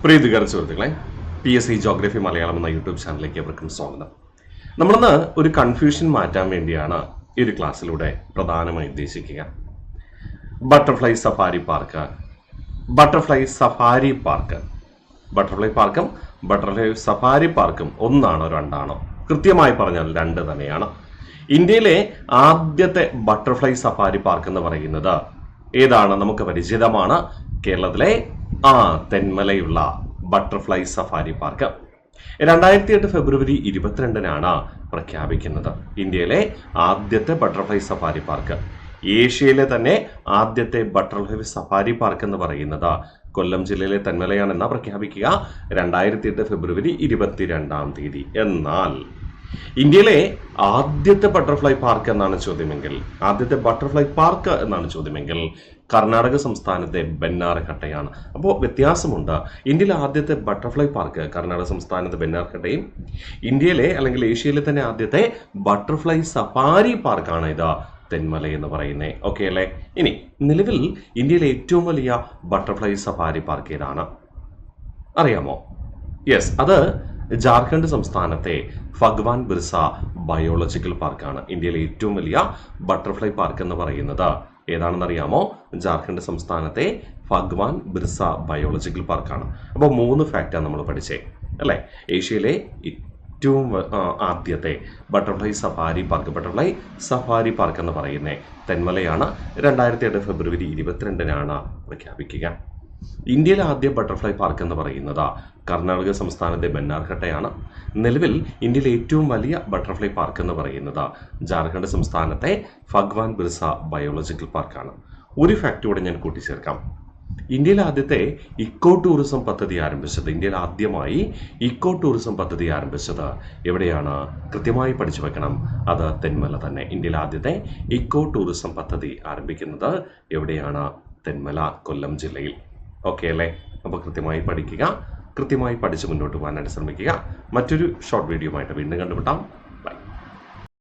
പ്രീതികര സുഹൃത്തുക്കളെ, PSC geography Malayalam എന്ന YouTube ചാനലിലേക്ക് അവർക്കും സ്വാഗതം. നമ്മളിന്ന് ഒരു കൺഫ്യൂഷൻ മാറ്റാൻ വേണ്ടിയാണ് ഈ ഒരു ക്ലാസ്സിലൂടെ പ്രധാനമായി ഉദ്ദേശിക്കുക. Butterfly safari park, butterfly safari park, butterfly പാർക്കും ബട്ടർഫ്ലൈ സഫാരി പാർക്കും ഒന്നാണോ രണ്ടാണോ? കൃത്യമായി പറഞ്ഞാൽ രണ്ട് തന്നെയാണ്. ഇന്ത്യയിലെ ആദ്യത്തെ ബട്ടർഫ്ലൈ സഫാരി പാർക്ക് എന്ന് പറയുന്നത് ഏതാണ്? നമുക്ക് പരിചിതമാണ്. കേരളത്തിലെ തെന്മലയുള്ള ബട്ടർഫ്ലൈ സഫാരി പാർക്ക് 2008 ഫെബ്രുവരി 22 പ്രഖ്യാപിക്കുന്നത്. ഇന്ത്യയിലെ ആദ്യത്തെ ബട്ടർഫ്ലൈ സഫാരി പാർക്ക്, ഏഷ്യയിലെ തന്നെ ആദ്യത്തെ ബട്ടർഫ്ലൈ സഫാരി പാർക്ക് എന്ന് പറയുന്നത് കൊല്ലം ജില്ലയിലെ തെന്മലയാണെന്ന് പ്രഖ്യാപിക്കുക 2008 ഫെബ്രുവരി 22 എന്നാൽ ഇന്ത്യയിലെ ആദ്യത്തെ ബട്ടർഫ്ലൈ പാർക്ക് എന്നാണ് ചോദ്യമെങ്കിൽ, ആദ്യത്തെ ബട്ടർഫ്ലൈ പാർക്ക് എന്നാണ് ചോദ്യമെങ്കിൽ കർണാടക സംസ്ഥാനത്തെ ബെന്നാർഘട്ടയാണ്. അപ്പോൾ വ്യത്യാസമുണ്ട്. ഇന്ത്യയിലെ ആദ്യത്തെ ബട്ടർഫ്ലൈ പാർക്ക് കർണാടക സംസ്ഥാനത്തെ ബെന്നാർഘട്ടയും, ഇന്ത്യയിലെ അല്ലെങ്കിൽ ഏഷ്യയിലെ തന്നെ ആദ്യത്തെ ബട്ടർഫ്ലൈ സഫാരി പാർക്കാണ് ഇത് തെന്മല എന്ന് പറയുന്നത്. ഓക്കെ അല്ലേ? ഇനി നിലവിൽ ഇന്ത്യയിലെ ഏറ്റവും വലിയ ബട്ടർഫ്ലൈ സഫാരി പാർക്ക് ഏതാണ് അറിയാമോ? യെസ്, അത് ജാർഖണ്ഡ് സംസ്ഥാനത്തെ ഭഗവാൻ ബിർസ ബയോളജിക്കൽ പാർക്കാണ്. ഇന്ത്യയിലെ ഏറ്റവും വലിയ ബട്ടർഫ്ലൈ പാർക്ക് എന്ന് പറയുന്നത് ഏതാണെന്നറിയാമോ? ജാർഖണ്ഡ് സംസ്ഥാനത്തെ ഭഗവാൻ ബിർസ ബയോളജിക്കൽ പാർക്കാണ്. അപ്പോൾ 3 ഫാക്റ്റാണ് നമ്മൾ പഠിച്ചേ അല്ലേ? ഏഷ്യയിലെ ഏറ്റവും ആദ്യത്തെ butterfly safari park, butterfly safari park എന്ന് പറയുന്നത് തെന്മലയാണ്. 2008 ഫെബ്രുവരി 22 പ്രഖ്യാപിക്കുക. ഇന്ത്യയിലെ ആദ്യ ബട്ടർഫ്ലൈ പാർക്ക് എന്ന് പറയുന്നത് കർണാടക സംസ്ഥാനത്തെ ബെന്നാർഘട്ടയാണ്. നിലവിൽ ഇന്ത്യയിലെ ഏറ്റവും വലിയ ബട്ടർഫ്ലൈ പാർക്ക് എന്ന് പറയുന്നത് ജാർഖണ്ഡ് സംസ്ഥാനത്തെ ഭഗവാൻ ബിർസ ബയോളജിക്കൽ പാർക്കാണ്. ഒരു ഫാക്ടോടെ ഞാൻ കൂട്ടിച്ചേർക്കാം. ഇന്ത്യയിലെ ആദ്യത്തെ ഇക്കോ ടൂറിസം പദ്ധതി ആരംഭിച്ചത്, ഇന്ത്യയിൽ ആദ്യമായി ഇക്കോ ടൂറിസം പദ്ധതി ആരംഭിച്ചത് എവിടെയാണ്? കൃത്യമായി പഠിച്ചു വെക്കണം, അത് തെന്മല തന്നെ. ഇന്ത്യയിലെ ആദ്യത്തെ ഇക്കോ ടൂറിസം പദ്ധതി ആരംഭിക്കുന്നത് എവിടെയാണ്? തെന്മല, കൊല്ലം ജില്ലയിൽ. ഓക്കെ അല്ലേ? അപ്പോൾ കൃത്യമായി പഠിക്കുക, കൃത്യമായി പഠിച്ച് മുന്നോട്ട് പോകാനായിട്ട് ശ്രമിക്കുക. മറ്റൊരു ഷോർട്ട് വീഡിയോ ആയിട്ട് വീണ്ടും കണ്ടുമുട്ടാം.